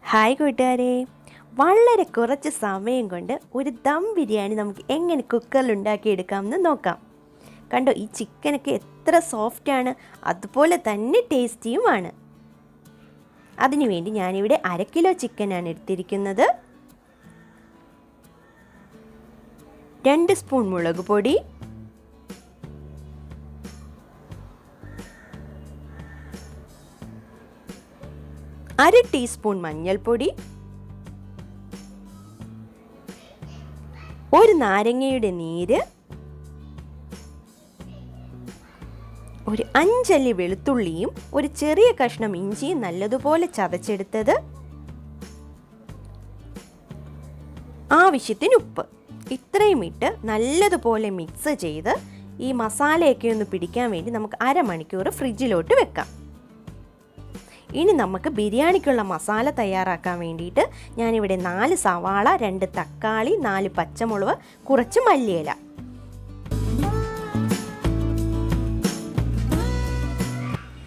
Hi കൂട്ടുകാരെ, വളരെ കുറച്ച് സമയം കൊണ്ട് ഒരു ദം ബിരിയാണി നമുക്ക് എങ്ങനെ കുക്കറിൽ ഉണ്ടാക്കിയെടുക്കാമെന്ന് നോക്കാം. കണ്ടോ, ഈ ചിക്കനൊക്കെ എത്ര സോഫ്റ്റാണ്, അതുപോലെ തന്നെ ടേസ്റ്റിയുമാണ്. അതിനുവേണ്ടി ഞാനിവിടെ 1/2 കിലോ ചിക്കനാണ് എടുത്തിരിക്കുന്നത്. 2 സ്പൂൺ മുളക് പൊടി, 1/2 ടീസ്പൂൺ മഞ്ഞൾപ്പൊടി, 1 നാരങ്ങയുടെ നീര്, 1 5 അല്ലി വെളുത്തുള്ളിയും 1 ചെറിയ കഷ്ണം ഇഞ്ചിയും നല്ലതുപോലെ ചതച്ചെടുത്തത്, ആവശ്യത്തിന് ഉപ്പ്. ഇത്രയും ഇട്ട് നല്ലതുപോലെ മിക്സ് ചെയ്ത് ഈ മസാലയൊക്കെ ഒന്ന് പിടിക്കാൻ വേണ്ടി നമുക്ക് 1/2 മണിക്കൂർ ഫ്രിഡ്ജിലോട്ട് വെക്കാം. ഇനി നമുക്ക് ബിരിയാണിക്കുള്ള മസാല തയ്യാറാക്കാൻ വേണ്ടിയിട്ട് ഞാനിവിടെ 4 സവാള, 2 തക്കാളി, 4 പച്ചമുളക്, കുറച്ച് മല്ലിയില.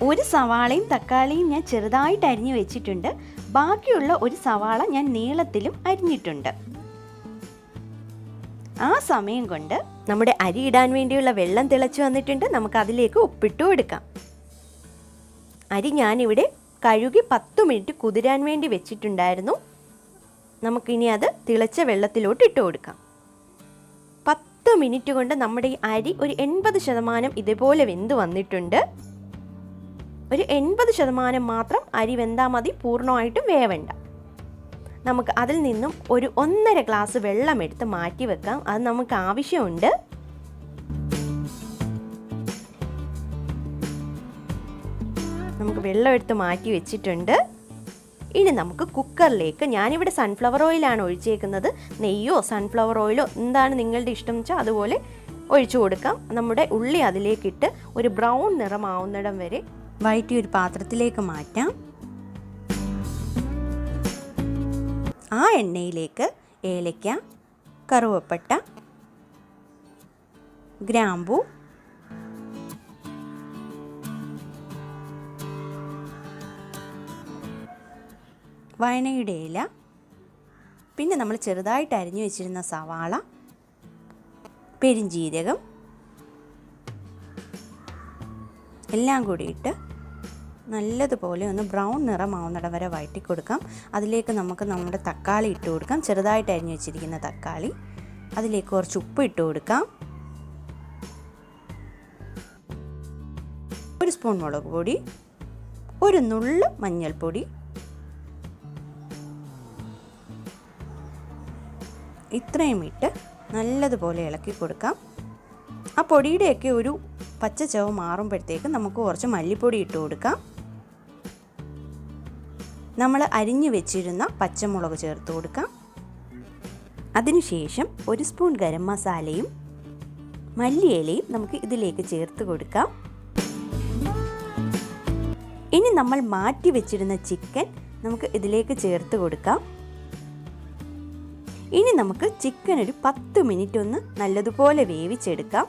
ഒരു സവാളയും തക്കാളിയും ഞാൻ ചെറുതായിട്ട് അരിഞ്ഞു വെച്ചിട്ടുണ്ട്. ബാക്കിയുള്ള ഒരു സവാള ഞാൻ നീളത്തിലും അരിഞ്ഞിട്ടുണ്ട്. ആ സമയം കൊണ്ട് നമ്മുടെ അരി ഇടാൻ വേണ്ടിയുള്ള വെള്ളം തിളച്ചു വന്നിട്ടുണ്ട്. നമുക്ക് അതിലേക്ക് ഉപ്പിട്ട് കൊടുക്കാം. അരി ഞാനിവിടെ കഴുകി 10 മിനിറ്റ് കുതിരാൻ വേണ്ടി വെച്ചിട്ടുണ്ടായിരുന്നു. നമുക്കിനി അത് തിളച്ച വെള്ളത്തിലോട്ട് ഇട്ട് കൊടുക്കാം. 10 മിനിറ്റ് കൊണ്ട് നമ്മുടെ ഈ അരി ഒരു 80% ഇതേപോലെ വെന്ത് വന്നിട്ടുണ്ട്. ഒരു 80% മാത്രം അരി വെന്താൽ മതി, പൂർണ്ണമായിട്ടും വേവണ്ട. നമുക്ക് അതിൽ നിന്നും ഒരു 1.5 ഗ്ലാസ് വെള്ളം എടുത്ത് മാറ്റി വെക്കാം. അത് നമുക്ക് ആവശ്യമുണ്ട്. നമുക്ക് വെള്ളം എടുത്ത് മാറ്റി വെച്ചിട്ടുണ്ട്. ഇനി നമുക്ക് കുക്കറിലേക്ക്, ഞാനിവിടെ സൺഫ്ലവർ ഓയിലാണ് ഒഴിച്ചേക്കുന്നത്. നെയ്യോ സൺഫ്ലവർ ഓയിലോ എന്താണ് നിങ്ങളുടെ ഇഷ്ടം വെച്ചാൽ അതുപോലെ ഒഴിച്ചു കൊടുക്കാം. നമ്മുടെ ഉള്ളി അതിലേക്കിട്ട് ഒരു ബ്രൗൺ നിറമാവുന്നിടം വരെ വഴറ്റി ഒരു പാത്രത്തിലേക്ക് മാറ്റാം. ആ എണ്ണയിലേക്ക് ഏലക്ക, കറുവപ്പട്ട, ഗ്രാമ്പൂ, വയനയുടെ ഇല, പിന്നെ നമ്മൾ ചെറുതായിട്ട് അരിഞ്ഞു വെച്ചിരുന്ന സവാള, പെരിഞ്ജീരകം എല്ലാം കൂടി ഇട്ട് നല്ലതുപോലെ ഒന്ന് ബ്രൗൺ നിറമാവുന്നിടം വരെ വഴറ്റി കൊടുക്കാം. അതിലേക്ക് നമുക്ക് നമ്മുടെ തക്കാളി ഇട്ട് കൊടുക്കാം. ചെറുതായിട്ട് അരിഞ്ഞു വെച്ചിരിക്കുന്ന തക്കാളി. അതിലേക്ക് കുറച്ച് ഉപ്പ് ഇട്ട് കൊടുക്കാം. 1 സ്പൂൺ മുളക് പൊടി, 1 നുള്ള് മഞ്ഞൾപ്പൊടി, ഇത്രയും ഇട്ട് നല്ലതുപോലെ ഇളക്കി കൊടുക്കാം. ആ പൊടിയുടെയൊക്കെ ഒരു പച്ച ചുവ മാറുമ്പോഴത്തേക്ക് നമുക്ക് കുറച്ച് മല്ലിപ്പൊടി ഇട്ട് കൊടുക്കാം. നമ്മൾ അരിഞ്ഞു വെച്ചിരുന്ന പച്ചമുളക് ചേർത്ത് കൊടുക്കാം. അതിനുശേഷം 1 സ്പൂൺ ഗരം മസാലയും മല്ലിയിലയും നമുക്ക് ഇതിലേക്ക് ചേർത്ത് കൊടുക്കാം. ഇനി നമ്മൾ മാറ്റി വെച്ചിരുന്ന ചിക്കൻ നമുക്ക് ഇതിലേക്ക് ചേർത്ത് കൊടുക്കാം. ഇനി നമുക്ക് ചിക്കൻ ഒരു 10 മിനിറ്റ് ഒന്ന് നല്ലതുപോലെ വേവിച്ചെടുക്കാം.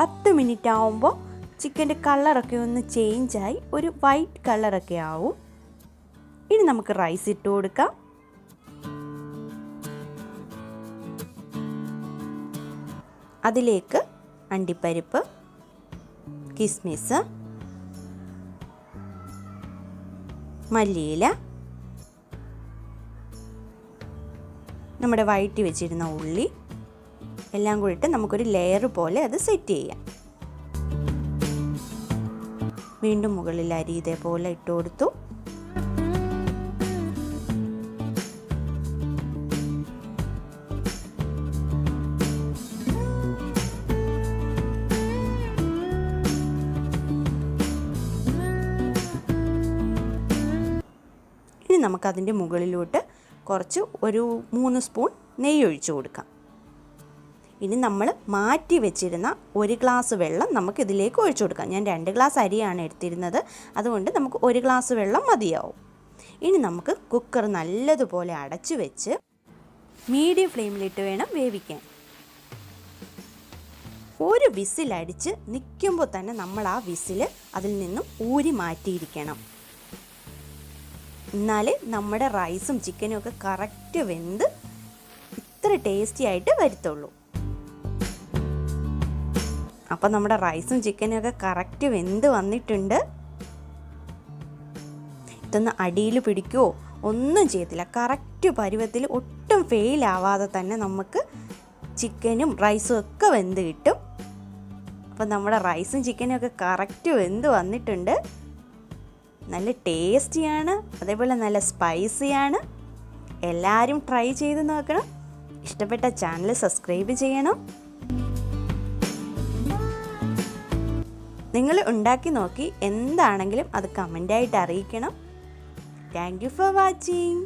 10 മിനിറ്റ് ആവുമ്പോൾ ചിക്കൻ്റെ കളറൊക്കെ ഒന്ന് ചേഞ്ചായി ഒരു വൈറ്റ് കളറൊക്കെ ആവും. ഇനി നമുക്ക് റൈസ് ഇട്ട് കൊടുക്കാം. അതിലേക്ക് അണ്ടിപ്പരിപ്പ്, കിസ്മിസ്, മല്ലിയില, നമ്മുടെ വഴറ്റി വെച്ചിരുന്ന ഉള്ളി എല്ലാം കൂടി ഇട്ട് നമുക്കൊരു ലെയർ പോലെ അത് സെറ്റ് ചെയ്യാം. വീണ്ടും മുകളിൽ അരി ഇതേപോലെ ഇട്ട് കൊടുത്തു. ഇനി നമുക്കതിൻ്റെ മുകളിലോട്ട് കുറച്ച് ഒരു 3 സ്പൂൺ നെയ്യ് ഒഴിച്ചു കൊടുക്കാം. ഇനി നമ്മൾ മാറ്റി വെച്ചിരുന്ന 1 ഗ്ലാസ് വെള്ളം നമുക്ക് ഇതിലേക്ക് ഒഴിച്ചു കൊടുക്കാം. ഞാൻ 2 ഗ്ലാസ് അരിയാണ് എടുത്തിരുന്നത്, അതുകൊണ്ട് നമുക്ക് 1 ഗ്ലാസ് വെള്ളം മതിയാവും. ഇനി നമുക്ക് കുക്കർ നല്ലതുപോലെ അടച്ചു വെച്ച് മീഡിയം ഫ്ലെയിമിലിട്ട് വേണം വേവിക്കാൻ. ഒരു വിസിലടിച്ച് നിൽക്കുമ്പോൾ തന്നെ നമ്മൾ ആ വിസിൽ അതിൽ നിന്നും ഊരി മാറ്റിയിരിക്കണം. എന്നാലേ നമ്മുടെ റൈസും ചിക്കനും ഒക്കെ കറക്റ്റ് വെന്ത് ഇത്ര ടേസ്റ്റി ആയിട്ട് വരത്തുള്ളൂ. അപ്പം നമ്മുടെ റൈസും ചിക്കനും ഒക്കെ കറക്റ്റ് വെന്ത് വന്നിട്ടുണ്ട്. ഇതൊന്ന് അടിയിൽ പിടിക്കുകയോ ഒന്നും ചെയ്യത്തില്ല. കറക്റ്റ് പരുവത്തിൽ ഒട്ടും ഫെയിലാവാതെ തന്നെ നമുക്ക് ചിക്കനും റൈസും ഒക്കെ വെന്ത് കിട്ടും. അപ്പം നമ്മുടെ റൈസും ചിക്കനും ഒക്കെ കറക്റ്റ് വെന്ത് വന്നിട്ടുണ്ട്. നല്ല ടേസ്റ്റിയാണ്, അതേപോലെ നല്ല സ്പൈസിയാണ്. എല്ലാവരും ട്രൈ ചെയ്ത് നോക്കണം. ഇഷ്ടപ്പെട്ട ചാനൽ സബ്സ്ക്രൈബ് ചെയ്യണം. നിങ്ങൾ ഉണ്ടാക്കി നോക്കി എന്താണെങ്കിലും അത് കമൻ്റായിട്ട് അറിയിക്കണം. Thank you for watching.